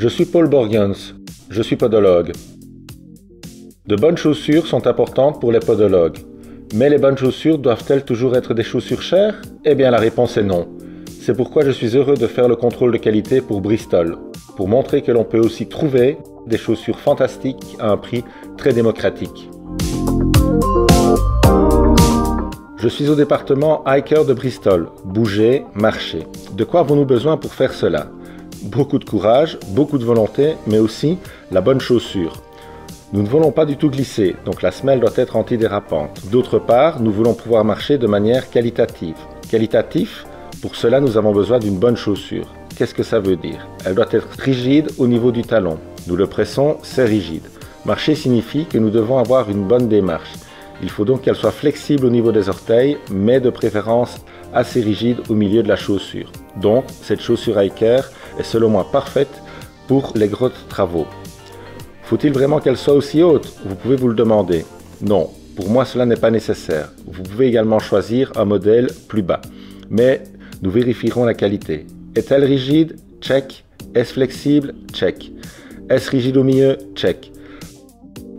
Je suis Paul Borgens, je suis podologue. De bonnes chaussures sont importantes pour les podologues. Mais les bonnes chaussures doivent-elles toujours être des chaussures chères? Eh bien la réponse est non. C'est pourquoi je suis heureux de faire le contrôle de qualité pour Bristol, pour montrer que l'on peut aussi trouver des chaussures fantastiques à un prix très démocratique. Je suis au département Hiker de Bristol. Bouger, marcher. De quoi avons-nous besoin pour faire cela? Beaucoup de courage, beaucoup de volonté, mais aussi la bonne chaussure. Nous ne voulons pas du tout glisser, donc la semelle doit être antidérapante. D'autre part, nous voulons pouvoir marcher de manière qualitative. Qualitatif, pour cela nous avons besoin d'une bonne chaussure. Qu'est-ce que ça veut dire? Elle doit être rigide au niveau du talon. Nous le pressons, c'est rigide. Marcher signifie que nous devons avoir une bonne démarche. Il faut donc qu'elle soit flexible au niveau des orteils, mais de préférence assez rigide au milieu de la chaussure. Donc, cette chaussure hiker est selon moi parfaite pour les gros travaux. Faut-il vraiment qu'elle soit aussi haute? Vous pouvez vous le demander. Non, pour moi cela n'est pas nécessaire. Vous pouvez également choisir un modèle plus bas. Mais nous vérifierons la qualité. Est-elle rigide? Check. Est-ce flexible? Check. Est-ce rigide au milieu? Check.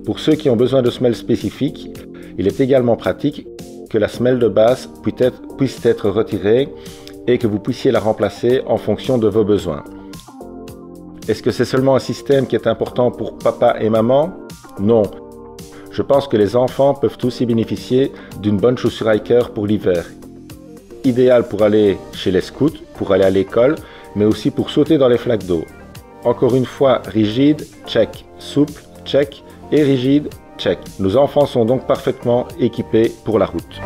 Pour ceux qui ont besoin de semelles spécifiques, il est également pratique que la semelle de base puisse être retirée et que vous puissiez la remplacer en fonction de vos besoins. Est-ce que c'est seulement un système qui est important pour papa et maman? Non. Je pense que les enfants peuvent aussi bénéficier d'une bonne chaussure hiker pour l'hiver. Idéal pour aller chez les scouts, pour aller à l'école, mais aussi pour sauter dans les flaques d'eau. Encore une fois, rigide, check. Souple, check. Et rigide, check. Nos enfants sont donc parfaitement équipés pour la route.